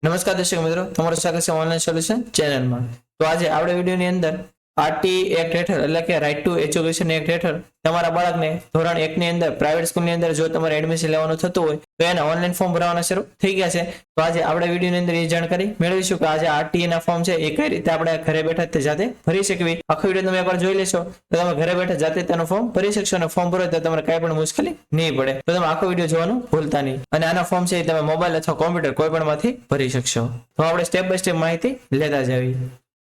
નમસ્કાર દર્શક મિત્રો, તમારું સ્વાગત છે ઓનલાઈન સોલ્યુશન ચેનલમાં। તો આજે આપણે વિડીયોની અંદર આરટી એક્ટ હેઠળ એટલે કે રાઇટ ટુ એજ્યુકેશન એક્ટ હેઠળ તમારા બાળકને ધોરણ 1 ની અંદર પ્રાઇવેટ સ્કૂલની અંદર જો તમારે એડમિશન લેવાનું થતું હોય તો એના ઓનલાઈન ફોર્મ ભરવાના શરૂ થઈ ગયા છે। તો આજે આપણે વિડીયોની અંદર એ જાણકારી મેળવીશું કે આજે આરટી ના ફોર્મ છે એ કઈ રીતે આપણે ઘરે બેઠા તે જાતે ભરી શકવી। આખો વિડીયો તમે એકવાર જોઈ લેશો તો તમે ઘરે બેઠા જાતે તેનું ફોર્મ ભરી શકશો અને ફોર્મ ભરો તો તમારે કાંઈ પણ મુશ્કેલી નહીં પડે। તો તમે આખો વિડીયો જોવાનું ભૂલતા નહીં અને આના ફોર્મ છે એ તમે મોબાઈલ અથવા કોમ્પ્યુટર કોઈ પણ માંથી ભરી શકશો। તો આપણે સ્ટેપ બાય સ્ટેપ માહિતી લેતા જાવી।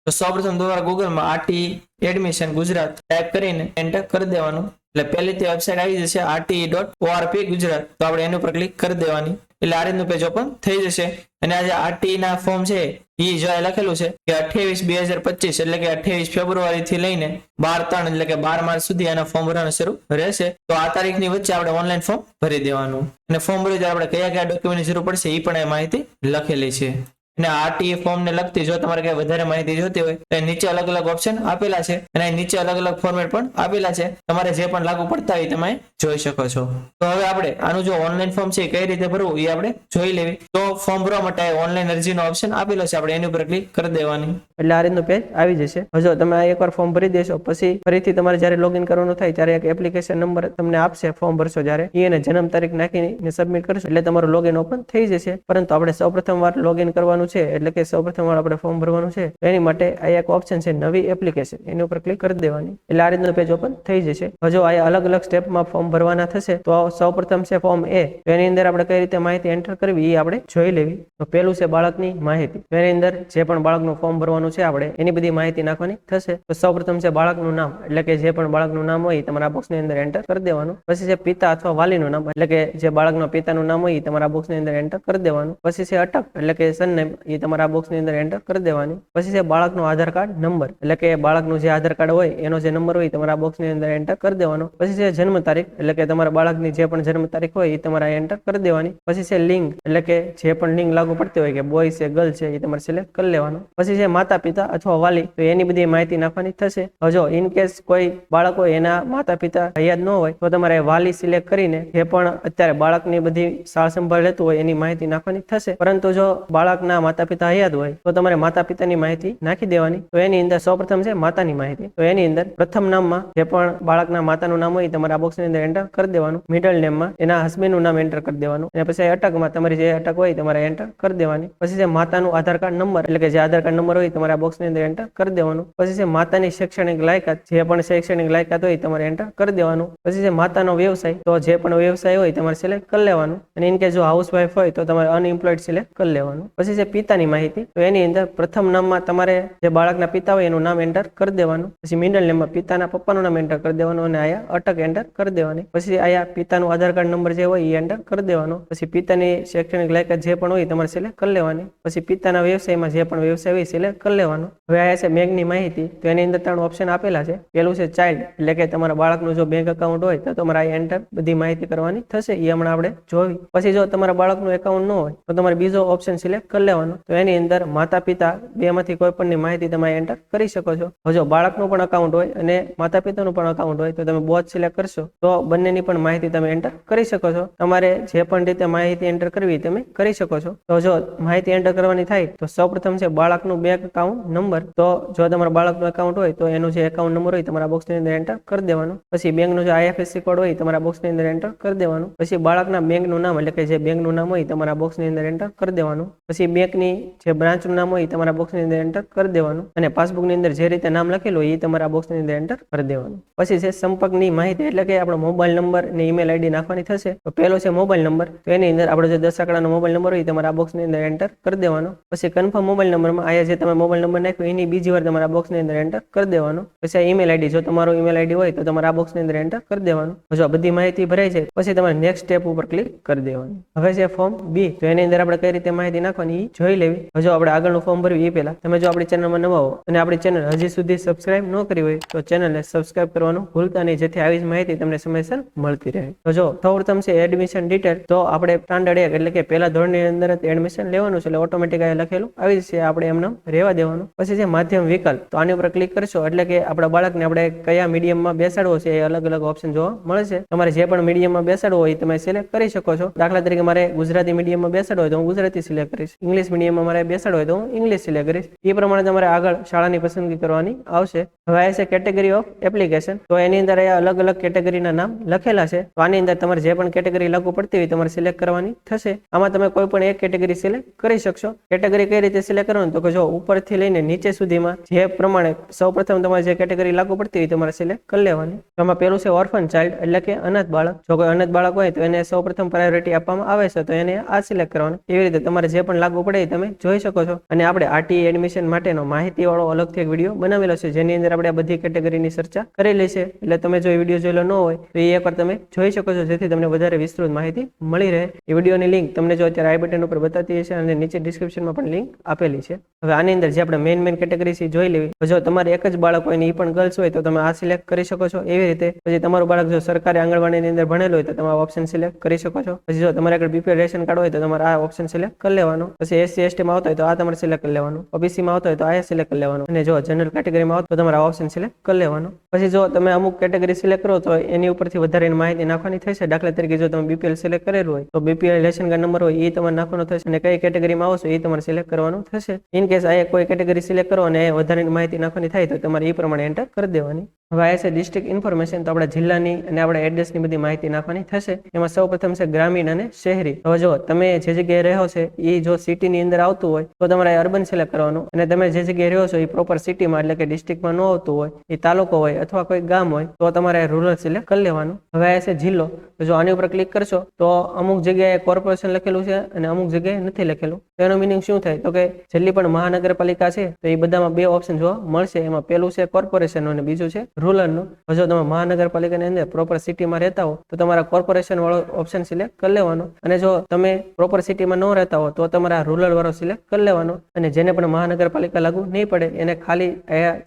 તો સૌપ્રથમ તમારા ગૂગલમાં આરટી એડમિશન ગુજરાત ટાઈપ કરીને એન્ટર કરી દેવાનું એટલે પહેલી તે વેબસાઇટ આવી જશે rte.org ગુજરાત। તો આપણે એની ઉપર ક્લિક કરી દેવાની એટલે આ રીતનું પેજ ઓપન થઈ જશે અને આજે આરટી ના ફોર્મ છે એ જો લખેલું છે કે 28/2025 એટલે કે 28 ફેબ્રુઆરી થી લઈને 12/3 એટલે કે 12 માર્ચ સુધી આના ફોર્મ ભરવાનું શરૂ રહેશે। તો આ તારીખની વચ્ચે આપણે ઓનલાઈન ફોર્મ ભરી દેવાનું અને ફોર્મ ભરી ત્યારે આપણે કયા કયા ડોક્યુમેન્ટની જરૂર પડશે એ પણ એ માહિતી લખેલી છે। અને આરટી ફોર્મ ને લગતી જો તમારે કઈ વધારે માહિતી જોતી હોય તો નીચે અલગ અલગ ઓપ્શન આપેલા છે અને નીચે અલગ અલગ ફોર્મેટ પણ આપેલા છે, તમારે જે પણ લાગુ પડતા હોય તમે જોઈ શકો છો। તો હવે આપણે આનું જો ઓનલાઈન ફોર્મ છે કઈ રીતે ભરવું એ આપણે જોઈ લેવી। તો ફોર્મ ભરવા માટે ઓનલાઈન અરજીનો ઓપ્શન આપેલો છે, આપણે એની ઉપર ક્લિક કરી દેવાની એટલે આ રીતનું પેજ આવી જશે। જો તમે એકવાર ફોર્મ ભરી દેશો પછી ફરીથી તમારે જ્યારે લોગિન કરવાનું થાય ત્યારે એક એપ્લિકેશન નંબર તમને આપશે ફોર્મ ભરશો જ્યારે એને જન્મ તારીખ નાખીને સબમિટ કરશો એટલે તમારું લોગિન ઓપન થઈ જશે। પરંતુ આપણે સૌપ્રથમ વાર લોગિન કરવાનું છે એટલે કે સૌપ્રથમ વાર આપણે ફોર્મ ભરવાનું છે એની માટે આ એક ઓપ્શન છે નવી એપ્લિકેશન, એની ઉપર ક્લિક કરી દેવાની એટલે આ રીતનું પેજ ઓપન થઈ જશે। જો આ અલગ અલગ સ્ટેપમાં ફોર્મ ભરવાના થશે તો સૌપ્રથમ છે ફોર્મ એ, તો એની અંદર આપણે કઈ રીતે માહિતી એન્ટર કરવી એ આપણે જોઈ લેવી। તો પહેલું છે બાળકની માહિતી, તો એની અંદર જે પણ બાળકનું ફોર્મ ભરવાનું છે આપણે એની બધી માહિતી નાખવાની થશે। તો સૌપ્રથમ છે બાળકનું નામ એટલે કે જે પણ બાળકનું નામ હોય તમારા બોક્સની અંદર એન્ટર કરી દેવાનું। પછી છે પિતા અથવા વાલીનું નામ એટલે કે જે બાળકના પિતાનું નામ હોય તમારા બોક્સની અંદર એન્ટર કરી દેવાનું। પછી છે અટક એટલે કે સરનેમ એ તમારા બોક્સની અંદર એન્ટર કરી દેવાની। પછી છે બાળકનો આધાર કાર્ડ નંબર એટલે કે બાળકનું જે આધાર કાર્ડ હોય એનો જે નંબર હોય તમારા બોક્સની અંદર એન્ટર કરી દેવાનો। પછી છે જન્મ તારીખ એટલે કે તમારા બાળકની જે પણ જન્મ તારીખ હોય એ તમારે એન્ટર કરી દેવાની। પછી છે લિંગ એટલે કે જે પણ લિંગ લાગુ પડતી હોય કે બોય છે ગર્લ છે એ તમારે સિલેક્ટ કરી લેવાનું। પછી છે માતા પિતા અથવા વાલી, તો એની બધી માહિતી નાખવાની થશે। જો ઇન કેસ કોઈ બાળક હોય એના માતા પિતા યાદ ન હોય તો તમારે વાલી સિલેક્ટ કરીને જે પણ અત્યારે બાળકની બધી સાર સંભાળ લેતું હોય એની માહિતી નાખવાની થશે। પરંતુ જો બાળકના માતા પિતા યાદ હોય તો તમારે માતા પિતાની માહિતી નાખી દેવાની। તો એની અંદર સૌપ્રથમ છે માતાની માહિતી, તો એની અંદર પ્રથમ નામમાં જે પણ બાળકના માતાનું નામ હોય તમારા બોક્સની અંદર એન્ટર કરી દેવાનું। મિડલ નેમમાં એના હસબન્ડનું નામ એન્ટર કરી દેવાનું અને પછી અટકમાં તમારી જે અટક હોય તમારે એન્ટર કરી દેવાની। પછી છે માતાનું આધાર કાર્ડ નંબર એટલે કે જે આધાર કાર્ડ નંબર હોય તમારા બોક્સની અંદર એન્ટર કરી દેવાનું। પછી છે માતાની શૈક્ષણિક લાયકાત, જે પણ શૈક્ષણિક લાયકાત હોય તમારે એન્ટર કરી દેવાનું। પછી છે માતાનો વ્યવસાય, તો જે પણ વ્યવસાય હોય તમારે સિલેક્ટ કરી લેવાનું અને ઇન કેસ જો હાઉસવાઇફ હોય તો તમારે અનએમ્પ્લોયડ સિલેક્ટ કરી લેવાનું। પછી છે પિતાની માહિતી, તો એની અંદર પ્રથમ નામમાં તમારે જે બાળકના પિતા હોય એનું નામ એન્ટર કરી દેવાનું। પછી મિડલ નેમમાં પિતાના પપ્પાનું નામ એન્ટર કરી દેવાનું અને આયા અટક એન્ટર કરી દેવાની। પછી આયા પિતાનું આધાર કાર્ડ નંબર જે હોય એ એન્ટર કરી દેવાનો। પછી પિતાની શૈક્ષણિક લાયકાત જે પણ હોય તમારે સિલેક્ટ કરી લેવાની। પછી પિતાના વ્યવસાયમાં જે પણ વ્યવસાય હોય સિલેક્ટ કરી લેવાનો। હવે આયા છે બેંકની માહિતી, તો એની અંદર 3 ઓપ્શન આપેલા છે। પેલું છે ચાઇલ્ડ એટલે કે તમારા બાળકનું જો બેંક એકાઉન્ટ હોય તો તમારે આ એન્ટર બધી માહિતી કરવાની થશે, એ હમણાં આપણે જોવી। પછી જો તમારા બાળકનું એકાઉન્ટ ન હોય તો તમારે બીજો ઓપ્શન સિલેક્ટ કરી લેવાનો, તો એની અંદર માતા પિતા બેમાંથી કોઈ પણની માહિતી તમે એન્ટર કરી શકો છો। જો બાળકનું પણ અકાઉન્ટ હોય અને માતા પિતાનું પણ અકાઉન્ટ હોય તો તમે બોથ સિલેક્ટ કરશો તો બંનેની પણ માહિતી તમે એન્ટર કરી શકો છો। તમારે જે પણ રીતે માહિતી એન્ટર કરવી તમે કરી શકો છો। તો જો માહિતી એન્ટર કરવાની થાય તો સૌપ્રથમ છે બાળકનું બેંક એકાઉન્ટ નંબર, તો જો તમારા બાળકનું એકાઉન્ટ હોય તો એનું જે એકાઉન્ટ નંબર હોય તમારા બોક્સની અંદર એન્ટર કરી દેવાનું। પછી બેંકનું જે IFSC કોડ હોય તમારા બોક્સની અંદર એન્ટર કરી દેવાનું। પછી બાળકના બેંકનું નામ એટલે કે જે બેંકનું નામ હોય તમારા બોક્સની અંદર એન્ટર કરી દેવાનું। પછી બેંકની જે બ્રાન્ચનું નામ હોય તમારા બોક્સની અંદર એન્ટર કરી દેવાનું અને પાસબુકની અંદર જે રીતે નામ લખેલું હોય એ તમારા બોક્સની અંદર એન્ટર કરી દેવાનું। પછી છે સંપર્કની માહિતી એટલે કે આપણો મોબાઈલ નંબર અને ઈમેલ આઈડી નાખવાની થશે। તો પહેલો છે મોબાઈલ નંબર, તો એની અંદર આપણો જે 10 આંકડાનો મોબાઈલ નંબર હોય તમારા બોક્સની અંદર એન્ટર કરી દેવાનો। પછી કન્ફર્મ મોબાઈલ નંબરમાં આયા જે તમે મોબાઈલ નંબર નાખ્યો એની બીજી વાર તમારા બોક્સની અંદર એન્ટર કરી દેવાનો। પછી ઈમેલ આઈડી, જો તમારો ઈમેલ આઈડી હોય તો તમારા બોક્સની અંદર એન્ટર કરી દેવાનું। જો આ બધી માહિતી ભરાઈ જાય પછી તમારે નેક્સ્ટ સ્ટેપ ઉપર ક્લિક કરી દેવાનું। હવે છે ફોર્મ બી, તો એની અંદર આપણે કઈ રીતે માહિતી નાખવાની એ જોઈ લેવી। જો આપણે આગળનું ફોર્મ ભરવું એ પહેલા તમે જો આપણી ચેનલમાં નવા હો અને આપણી ચેનલ હજી સુધી સબસ્ક્રાઇબ ન કરી હોય તો ચેનલને સબસ્ક્રાઇબ કરવાનું ભૂલતા નહીં, જેથી આવી જ માહિતી તમને સમયસર મળતી રહે। તો જો સૌપ્રથમ છે એડમિશન ડિટેલ, તો આપણે સ્ટાન્ડર્ડ 1 એટલે કે પહેલા ધોરણની અંદર એડમિશન લેવાનું છે એટલે ઓટોમેટિક આ લખેલું આવી જશે, આપણે એમને રહેવા દેવાનું। પછી છે માધ્યમ વિકલ્પ, તો આની ઉપર ક્લિક કરશો એટલે કે આપણા બાળકને આપણે કયા મીડિયમમાં બેસાડવો છે એ અલગ અલગ ઓપ્શન જોવા મળશે। તમારે જે પણ મીડિયમમાં બેસાડવો હોય તમે સિલેક્ટ કરી શકો છો। દાખલા તરીકે મારે ગુજરાતી મીડિયમમાં બેસાડવો હોય તો હું ગુજરાતી સિલેક્ટ કરીશ, ઇંગ્લિશ ઇંગ્લિશ મીડિયમમાં મારે બેસાડવું હોય તો હું ઇંગ્લિશ સિલેક્ટ કરીશ. એ પ્રમાણે તમારે આગળ શાળાની પસંદગી કરવાની આવશે. હવે આ છે કેટેગરી ઓફ એપ્લિકેશન. તો એની અંદર અહીંયા અલગ અલગ કેટેગરીના નામ લખેલા છે. તો આની અંદર તમારે જે પણ કેટેગરી લાગુ પડતી હોય તમારે સિલેક્ટ કરવાની થશે. આમાં તમે કોઈ પણ એક કેટેગરી સિલેક્ટ કરી શકશો. કેટેગરી કઈ રીતે સિલેક્ટ કરવાની તો કે જો ઉપરથી લઈને નીચે સુધીમાં જે પ્રમાણે સૌપ્રથમ તમારે જે કેટેગરી લાગુ પડતી હોય તમારે સિલેક્ટ કરી લેવાની. તો આમાં પેલું છે ઓર્ફન ચાઇલ્ડ એટલે કે અનાથ બાળક. જો કોઈ અનાથ બાળક હોય તો એને સૌપ્રથમ પ્રાયોરિટી આપવામાં આવે છે, તો એને આ સિલેક્ટ કરવાનું. એવી રીતે તમારે જે પણ લાગુ પડે એ તમે જોઈ શકો છો. અને આપણે આરટીઈ એડમિશન માટેનો માહિતીવાળો અલગથી એક વિડીયો બનાવેલો છે, જેની અંદર આપણે આ બધી કેટેગરીની ચર્ચા કરેલી છે. એટલે તમે જો એ વિડીયો જોયેલો ન હોય તો એ એકવાર તમે જોઈ શકો છો, જેથી તમને વધારે વિસ્તૃત માહિતી મળી રહે. એ વિડીયોની લિંક તમને જો અત્યારે આઈ બટન ઉપર બતાતી છે અને નીચે ડિસ્ક્રિપ્શનમાં પણ લિંક આપેલી છે. હવે આની અંદર જે આપણે મેઇન કેટેગરી જોઈ લેવી. જો તમારે એક જ બાળક હોય ને એ પણ ગર્લ્સ હોય તો તમે આ સિલેક્ટ કરી શકો છો. એવી રીતે પછી તમારું બાળક જો સરકારી આંગણવાડીની અંદર ભણેલું હોય તો તમે આ ઓપ્શન સિલેક્ટ કરી શકો છો. પછી જો તમારે આગળ બીપીએલ રેશન કાર્ડ હોય તો તમારે આ ઓપ્શન સિલેક્ટ કરી લેવાનું. પછી એસસી એસટી માં આવતો હોય તો આ તમારે સિલેક્ટ કરી લેવાનું. ઓબીસી માં આવતો હોય તો આ સિલેક્ટ કરી લેવાનું. અને જો જનરલ કેટેગરીમાં આવતો તો તમારે આ ઓપ્શન સિલેક્ટ કરી લેવાનું. પછી જો તમે અમુક કેટેગરી સિલેક્ટ કરો તો એની ઉપરથી વધારે માહિતી નાખવાની થશે. દાખલા તરીકે જો તમે બીપીએલ સિલેક્ટ કરેલું હોય તો બીપીએલ રેશન કાર્ડ નંબર હોય એ તમારે નાખવાનો થશે અને કઈ કેટેગરીમાં આવશો એ તમારે સિલેક્ટ કરવાનું થશે. ઇન કેસ આ કોઈ કેટેગરી સિલેક્ટ કરો અને વધારે માહિતી નાખવાની થાય તો તમારે એ પ્રમાણે એન્ટર કરી દેવાની. હવે આ છે ડિસ્ટ્રિક્ટ ઇન્ફોર્મેશન. તો આપણા જિલ્લાની અને આપણા એડ્રેસની બધી માહિતી નાખવાની થશે. એમાં સૌ પ્રથમ છે ગ્રામીણ અને શહેરી. હવે જો તમે જે જગ્યાએ રહો છે એ જો સિટીની અંદર આવતું હોય તો તમારે અર્બન સિલેક્ટ કરવાનું. અને તમે જે જગ્યાએ રહો છો એ પ્રોપર સિટીમાં એટલે કે ડિસ્ટ્રિક્ટમાં ન આવતું હોય, એ તાલુકો હોય અથવા કોઈ ગામ હોય તો તમારે રૂરલ સિલેક્ટ કરી લેવાનું. હવે આ છે જિલ્લો. તો જો આની ઉપર ક્લિક કરશો તો અમુક જગ્યાએ કોર્પોરેશન લખેલું છે અને અમુક જગ્યાએ નથી લખેલું. તો એનો મિનિંગ શું થાય તો કે જેટલી પણ મહાનગરપાલિકા છે તો એ બધામાં બે ઓપ્શન જોવા મળશે. એમાં પેલું છે કોર્પોરેશન અને બીજું છે રૂરલનું. જો તમે મહાનગરપાલિકાની અંદર પ્રોપર સિટીમાં રહેતા હો તો તમારા કોર્પોરેશન વાળો ઓપ્શન સિલેક્ટ કરી લેવાનો. અને જો તમે પ્રોપર સિટીમાં ન રહેતા હો તો તમારા રૂરલ વાળો સિલેક્ટ કરી લેવાનો. અને જેને પણ મહાનગરપાલિકા લાગુ નહીં પડે એને ખાલી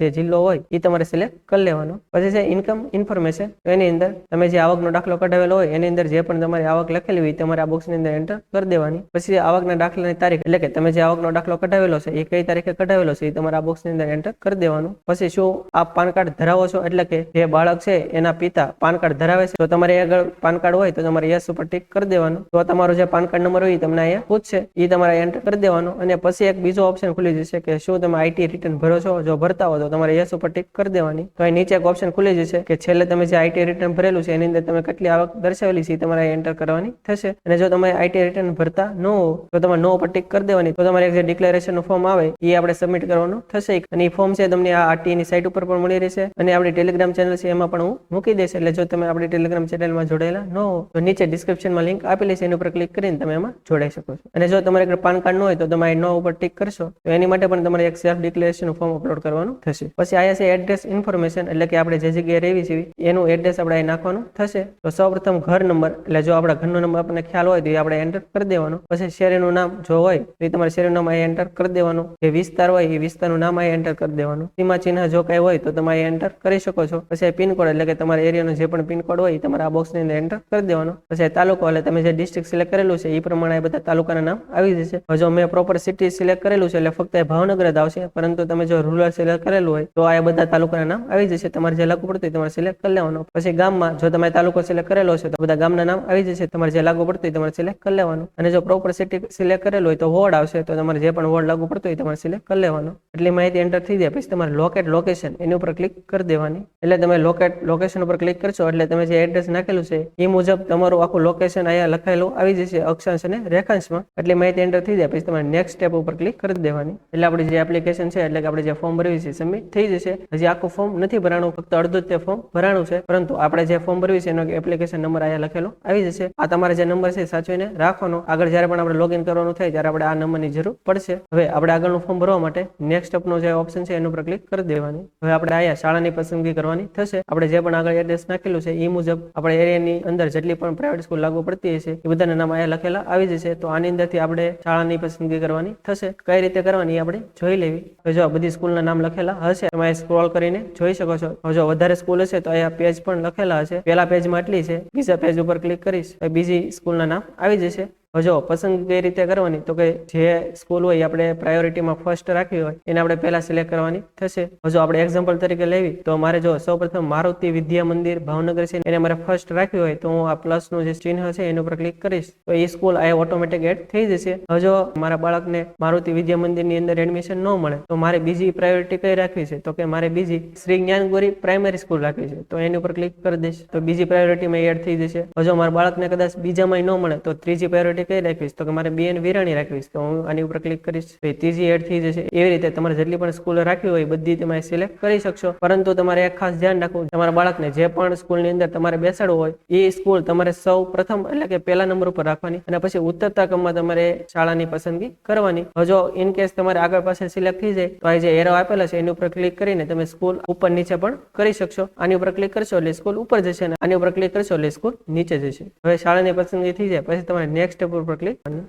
જે જિલ્લો હોય એ તમારે સિલેક્ટ કરી લેવાનો. પછી છે ઇન્કમ ઇન્ફોર્મેશન. એની અંદર તમે જે આવકનો દાખલો કઢાવેલો હોય એની અંદર જે પણ તમારી આવક લખેલી હોય તમારે આ બોક્સની અંદર એન્ટર કરી દેવાની. પછી આવકના દાખલાની તારીખ એટલે કે તમે જે આવકનો દાખલો કઢાવેલો છે એ કઈ તારીખે કઢાવેલો છે એ તમારે આ બોક્સની અંદર એન્ટર કરી દેવાનું. પછી શું આપ પાન કાર્ડ ધરાવો છો એટલે કે જે બાળક છે એના પિતા પાન કાર્ડ ધરાવે છે તો તમારે આગળ પાન કાર્ડ હોય તો તમારે યસ ઉપર ટિક કરી દેવાનું. તો તમારો જે પાન કાર્ડ નંબર હોય તમને અહીંયા પૂછશે એ તમારે એન્ટર કરી દેવાનો. અને પછી એક બીજો ઓપ્શન ખુલી જશે કે શું તમે આઈટી રિટર્ન ભરો છો. જો ભરતા હો તો તમારે યસ ઉપર ટિક કરી દેવાની. તો અહીં નીચે એક ઓપ્શન ખુલી જશે કે છેલ્લે તમે જે આઈટી રિટર્ન ભરેલું છે એની અંદર તમે કેટલી આવક દર્શાવેલી છે તમારે એન્ટર કરવાની થશે. અને જો તમે આઈટી રિટર્ન ભરતા ન હો તો તમારે નો ઉપર ટિક કરી દેવાની. તો તમારે જે ડિક્લેરેશન નું ફોર્મ આવે એ આપણે સબમિટ કરવાનું થશે. અને એ ફોર્મ છે તમને આ આરટીઈ ની સાઇટ ઉપર પણ મળી રહેશે અને આપણી ટેલિગ્રામ ચેનલ છે એમાં પણ હું મૂકી દઈશ. એટલે જો તમે આપણી ટેલિગ્રામ ચેનલમાં જોડાયેલા ન હો તો નીચે ડિસ્ક્રિપ્શનમાં લિંક આપેલી છે એની ઉપર ક્લિક કરીને તમે એમાં જોડાઈ શકો છો. અને જો તમારે પાન કાર્ડ ન હોય તો તમે નો ઉપર ટિક કરશો તો એની માટે પણ તમારે એક સેલ્ફ ડિક્લેરેશન ફોર્મ અપલોડ કરવાનું થશે. પછી આયા છે એડ્રેસ ઇન્ફોર્મેશન એટલે કે આપણે જે જગ્યાએ રહેવી છે એનું એડ્રેસ આપણે અહીં નાખવાનું થશે. તો સૌપ્રથમ ઘર નંબર એટલે જો આપણા ઘરનો નંબર આપણને ખ્યાલ હોય તો એ આપણે એન્ટર કરી દેવાનું. પછી શહેરનું નામ જો હોય તો એ તમારે શહેરનું નામ અહીં એન્ટર કરી દેવાનું. જે વિસ્તાર હોય એ વિસ્તારનું નામ અહીં એન્ટર કરી દેવાનું. સીમા ચિહ્ન જો કઈ હોય તો તમે એન્ટર કરી શકો છો. પછી પિનકોડ એટલે કે તમારા એરિયાનો જે પણ પિનકોડ હોય એ તમારે આ બોક્સની અંદર એન્ટર કરી દેવાનો. પછી તાલુકો એટલે તમે જે ડિસ્ટ્રિક્ટ સિલેક્ટ કરેલું છે એ પ્રમાણે બધા તાલુકાના નામ આવી જશે. જો મેં પ્રોપર સિટી સિલેક્ટ કરેલું છે એટલે ફક્ત ભાવનગર જ આવશે. પરંતુ તમે જો રૂરલ સિલેક્ટ કરેલું હોય તો આ બધા તાલુકાના નામ આવી જશે. તમારે જે લાગુ પડતું હોય તમારે સિલેક્ટ કરી લેવાનું. પછી ગામમાં જો તમે તાલુકો સિલેક્ટ કરેલો છે તો બધા ગામના નામ આવી જશે. તમારે જે લાગુ પડતું હોય તમારે સિલેક્ટ કરી લેવાનું. અને જો પ્રોપર સિટી સિલેક્ટ કરેલું હોય તો વોર્ડ આવશે. તો તમારે જે પણ વોર્ડ લાગુ પડતું હોય તમારે સિલેક્ટ કરી લેવાનું. એટલી માહિતી એન્ટર થઈ જાય પછી તમારે લોકેટ લોકેશન એની ઉપર ક્લિક કરી દેવાની. એટલે તમે લોકેટ લોકેશન ઉપર ક્લિક કરશો એટલે તમે જે એડ્રેસ નાખેલું છે એ મુજબ તમારું આખું લોકેશન અહીંયા લખાયેલું આવી જશે અક્ષાંશ અને રેખાંશમાં. એટલે માહિતી એન્ટર થઈ જાય પછી તમારે નેક્સ્ટ સ્ટેપ ઉપર ક્લિક કરી દેવાની. એટલે આપણી જે એપ્લિકેશન છે એટલે કે આપણે જે ફોર્મ ભર્યું છે સબમિટ થઈ જશે. હજી આખું ફોર્મ નથી ભરાણું, ફક્ત અડધું જ તે ફોર્મ ભરાણું છે. પરંતુ આપણે જે ફોર્મ ભર્યું છે એનો એપ્લિકેશન નંબર અહીંયા લખેલો આવી જશે. આ તમારે જે નંબર છે સાચવીને રાખવાનો. આગળ જ્યારે પણ આપણે લોગિન કરવાનું થાય ત્યારે આપણે આ નંબરની જરૂર પડશે. હવે આપણે આગળનું ફોર્મ ભરવા માટે નેક્સ્ટ અપનો જે ઓપ્શન છે એના ઉપર ક્લિક કરી દેવાની. હવે આપણે અહીંયા શાળાની પસંદગી કરવાની થશે. આપણે જે પણ આગળ એડ્રેસ નાખેલું છે એ મુજબ આપણે એરિયાની અંદર જેટલી પણ પ્રાઇવેટ સ્કૂલ લાગુ પડતી હશે એ બધાના નામ અહીંયા લખેલા આવી જશે. તો આની અંદરથી આપણે શાળાની પસંદગી કરવાની થશે. કઈ રીતે કરવાની આપણે જોઈ લેવી. જો બધી સ્કૂલના નામ લખેલા હશે તમે સ્ક્રોલ કરીને જોઈ શકો છો. જો વધારે સ્કૂલ હશે તો અહીંયા પેજ પણ લખેલા હશે. પહેલા પેજમાં એટલી છે, બીજા પેજ ઉપર ક્લિક કરીશ તો બીજી સ્કૂલના નામ આવી જશે. હવે જો પસંદગી કઈ રીતે કરવાની તો કે જે સ્કૂલ હોય એ આપણે પ્રાયોરિટીમાં ફર્સ્ટ રાખવી હોય એને આપણે પહેલા સિલેક્ટ કરવાની થશે. હવે જો આપણે એક્ઝામ્પલ તરીકે લેવી તો મારે જો સૌપ્રથમ મારુતિ વિદ્યા મંદિર ભાવનગર છે એને મારે ફર્સ્ટ રાખવી હોય તો હું આ પ્લસનું જે ચિહ્ન છે એના ઉપર ક્લિક કરીશ તો એ સ્કૂલ આ ઓટોમેટિક એડ થઈ જશે. હવે જો મારા બાળકને મારુતિ વિદ્યા મંદિરની અંદર એડમિશન ન મળે તો મારે બીજી પ્રાયોરિટી કઈ રાખવી છે તો કે મારે બીજી શ્રી જ્ઞાનગોરી પ્રાઇમરી સ્કૂલ રાખવી છે તો એની ઉપર ક્લિક કરી દઈશ તો બીજી પ્રાયોરિટીમાં એડ થઈ જશે. હવે જો મારા બાળકને કદાચ બીજામાં ન મળે તો ત્રીજી પ્રાયોરિટી કઈ રાખવીશ તો કે મારે BN વિરાણી રાખવીશ તો હું આની ઉપર ક્લિક કરીશ તો એ ત્રીજી એડ થઈ જશે. એવી રીતે તમારે જેટલી પણ સ્કૂલ રાખવી હોય બધી તમે સિલેક્ટ કરી શકશો. પરંતુ તમારે એક ખાસ ધ્યાન રાખવું તમારા બાળકને જે પણ સ્કૂલની અંદર તમારે બેસાડવું હોય એ સ્કૂલ તમારે સૌ પ્રથમ એટલે કે પહેલા નંબર ઉપર રાખવાની અને પછી ઉતરતા ક્રમમાં તમારે શાળાની પસંદગી કરવાની. હવે જો ઇન કેસ તમારે આગળ પાસે સિલેક્ટ થઈ જાય તો આ જે એરો આપેલા છે એની ઉપર ક્લિક કરીને તમે સ્કૂલ ઉપર નીચે પણ કરી શકશો. આની ઉપર ક્લિક કરશો એટલે સ્કૂલ ઉપર જશે અને આની ઉપર ક્લિક કરશો એટલે સ્કૂલ નીચે જશે. હવે શાળાની પસંદગી થઈ જાય પછી તમારે નેક્સ્ટ સ્ટેપ ઉપર ક્લિક કરવાનું.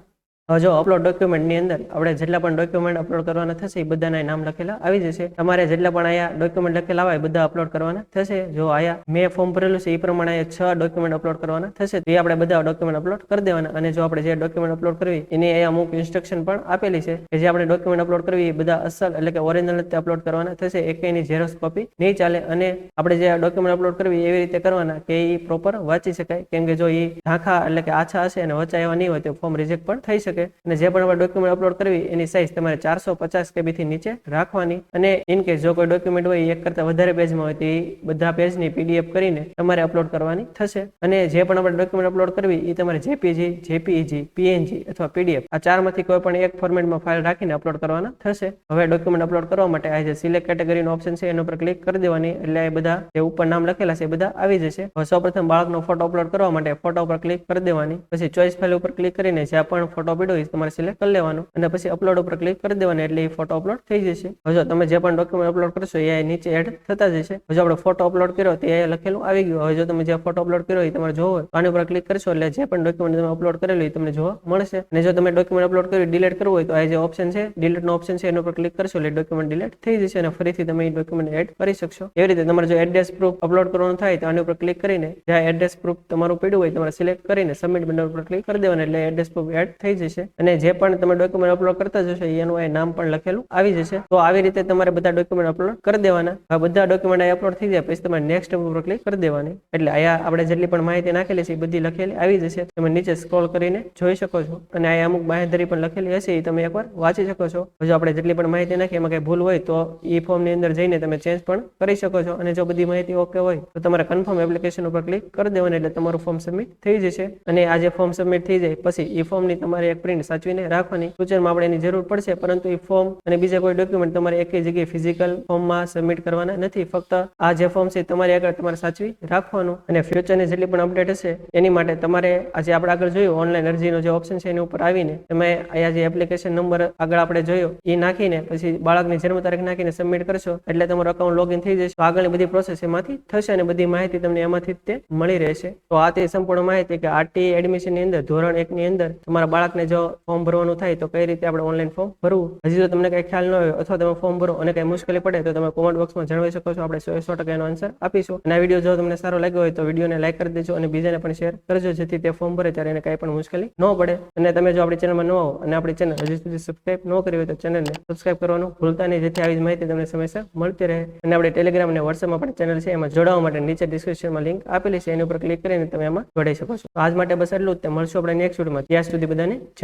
હવે જો અપલોડ ડોક્યુમેન્ટ ની અંદર આપણે જેટલા પણ ડોક્યુમેન્ટ અપલોડ કરવાના થશે એ બધાના નામ લખેલા આવી જશે. તમારે જેટલા પણ અહીંયા ડોક્યુમેન્ટ લખેલા હોય બધા અપલોડ કરવાના થશે. જો અહીંયા મેં ફોર્મ ભરેલું છે એ પ્રમાણે અહીંયા 6 ડોક્યુમેન્ટ અપલોડ કરવાના થશે તો એ આપણે બધા ડોક્યુમેન્ટ અપલોડ કરી દેવાના. અને જો આપણે જે ડોક્યુમેન્ટ અપલોડ કરવી એની અહીંયા અમુક ઇન્સ્ટ્રક્શન પણ આપેલી છે કે જે આપણે ડોક્યુમેન્ટ અપલોડ કરવી એ બધા અસલ એટલે કે ઓરિજિનલ રીતે અપલોડ કરવાના થશે. એકેયની ઝેરોક્સ કોપી નહીં ચાલે. અને આપણે જે ડોક્યુમેન્ટ અપલોડ કરવી એવી રીતે કરવાના કે એ પ્રોપર વાંચી શકાય. કેમ કે જો એ ઝાંખા એટલે કે આછા હશે અને વચાયા નહીં હોય તો ફોર્મ રિજેક્ટ પણ થઈ શકે. અને જે પણ ડોક્યુમેન્ટ અપલોડ કરવી એની સાઇઝ તમારે 450 KB થી નીચે રાખવાની. અને ઇન કેસ જો કોઈ ડોક્યુમેન્ટ હોય એક કરતા વધારે પેજમાં હોય તો એ બધા પેજની PDF કરીને તમારે અપલોડ કરવાની થશે. અને જે પણ આપણે ડોક્યુમેન્ટ અપલોડ કરવી એ તમારે JPG, JPEG, PNG અથવા PDF આ ચારમાંથી કોઈ પણ એક ફોર્મેટમાં ફાઇલ રાખીને અપલોડ કરવાના થશે. હવે ડોક્યુમેન્ટ અપલોડ કરવા માટે આ જે સિલેક્ટ કેટેગરીનો ઓપ્શન છે એના ઉપર ક્લિક કરી દેવાની એટલે એ બધા જે ઉપર નામ લખેલા છે એ બધા આવી જશે. હવે સૌપ્રથમ બાળકનો ફોટો અપલોડ કરવા માટે ફોટો ઉપર ક્લિક કરી દેવાની. પછી ચોઈસ ફાઇલ ઉપર ક્લિક કરીને જ્યાં પણ ફોટો પડ્યો હોય તમારે સિલેક્ટ કરી લેવાનું અને પછી અપલોડ ઉપર ક્લિક કરી દેવાની એટલે એ ફોટો અપલોડ થઈ જશે. હવે જો તમે જે પણ ડોક્યુમેન્ટ અપલોડ કરશો એ નીચે એડ થતા જશે. હવે આપણે ફોટો અપલોડ કર્યો તે લખેલું આવી ગયું. હવે જો તમે જે ફોટો અપલોડ કર્યો એ તમારે જોવો હોય આની ઉપર ક્લિક કરશો એટલે જે પણ ડોક્યુમેન્ટ તમે અપલોડ કરેલું એ તમને જોવા મળશે. અને જો તમે ડોક્યુમેન્ટ અપલોડ કર્યું ડિલીટ કરવું હોય તો આ જે ઓપ્શન છે ડિલીટ નો ઓપ્શન છે એના ઉપર ક્લિક કરશો એટલે ડોક્યુમેન્ટ ડિલીટ થઈ જશે અને ફરીથી તમે એ ડોક્યુમેન્ટ એડ કરી શકશો. એવી રીતે તમારે જો એડ્રેસ પ્રૂફ અપલોડ કરવાનું થાય તો આની ઉપર ક્લિક કરીને જ્યાં એડ્રેસ પ્રૂફ તમારું પડ્યું હોય તમારે સિલેક્ટ કરીને સબમિટ બટન ઉપર ક્લિક કરી દેવાનું એટલે એડ્રેસ પ્રૂફ એડ થઈ જશે. અને જે પણ તમે ડોક્યુમેન્ટ અપલોડ કરતા જશો એનું આ નામ પણ લખેલું આવી જશે. તો આવી રીતે તમારે બધા ડોક્યુમેન્ટ અપલોડ કરી દેવાના. આ બધા ડોક્યુમેન્ટ અપલોડ થઈ જાય પછી તમારે નેક્સ્ટ ઉપર ક્લિક કરી દેવાની એટલે અહીંયા આપણે જેટલી પણ માહિતી નાખેલી છે એ બધી લખેલી આવી જશે. તમે નીચે સ્ક્રોલ કરીને જોઈ શકો છો અને અહીંયા અમુક બાંહેધરી પણ લખેલી હશે એ તમે એકવાર વાંચી શકો છો. જો આપણે જેટલી પણ માહિતી નાખી એમાં કઈ ભૂલ હોય તો એ ફોર્મ ની અંદર જઈને તમે ચેન્જ પણ કરી શકો છો. અને જો બધી માહિતી ઓકે હોય તો તમારે કન્ફર્મ એપ્લિકેશન ઉપર ક્લિક કરી દેવાની એટલે તમારું ફોર્મ સબમિટ થઈ જશે. અને આ જે ફોર્મ સબમિટ થઈ જાય પછી એ ફોર્મ ની તમારે એક પ્રિન્ટ સાચવીને રાખવાની. ફ્યુચરમાં આપણે એની જરૂર પડશે પરંતુ એ ફોર્મ અને બીજા કોઈ ડોક્યુમેન્ટ તમારે એક જગ્યાએ ફિઝિકલ ફોર્મમાં સબમિટ કરવાના નથી. ફક્ત આ જે ફોર્મ છે તમારી આગળ તમારે સાચવી રાખવાનું. અને ફ્યુચરની જેટલી પણ અપડેટ હશે એની માટે તમારે આજે આપણે આગળ જોયું ઓનલાઈન અરજીનો જે ઓપ્શન છે એની ઉપર આવીને તમે અહીંયા જે એપ્લિકેશન નંબર આગળ આપણે જોયો એ નાખીને પછી બાળકની જન્મ તારીખ નાખીને સબમિટ કરશો એટલે તમારું અકાઉન્ટ લોગિન થઈ જશે. આગળની બધી પ્રોસેસ એમાંથી થશે અને બધી માહિતી તમને એમાંથી તે મળી રહેશે. તો આ તે સંપૂર્ણ માહિતી કે RTE એડમિશન ની અંદર ધોરણ 1 ની અંદર તમારા બાળકને જો ફોર્મ ભરવાનું થાય તો કઈ રીતે આપણે ઓનલાઈન ફોર્મ ભરવું. હજી જો તમને કઈ ખ્યાલ ન હોય અથવા તમે ફોર્મ ભરો અને કઈ મુશ્કેલી પડે તો તમે કોમેન્ટ બોક્સમાં જણાવી શકો છો. આપણે 100% એનો આન્સર આપીશું. અને આ વિડીયો જો તમને સારો લાગ્યો હોય તો વિડીયોને લાઈક કરી દેજો અને બીજાને પણ શેર કરજો જેથી તે ફોર્મ ભરે ત્યારે એને કઈ પણ મુશ્કેલી ન પડે. અને તમે જો આપણી ચેનલમાં ન આવો અને આપણી ચેનલ હજી સુધી સબસ્ક્રાઇબ ન કરી હોય તો ચેનલને સબસ્ક્રાઇબ કરવાનું ભૂલતા નહીં જેથી આવી જ માહિતી તમને સમયસર મળતી રહે. અને આપણે ટેલિગ્રામ અને વોટ્સએપમાં પણ ચેનલ છે એમાં જોડાવા માટે નીચે ડિસ્ક્રિપ્શનમાં લિંક આપેલી છે એની ઉપર ક્લિક કરીને તમે એમાં જોડાઈ શકો છો. આજ માટે બસ એટલું જ. મળશું આપણે નેક્સ્ટ વિડીયોમાં. ત્યાં સુધી બધાને જય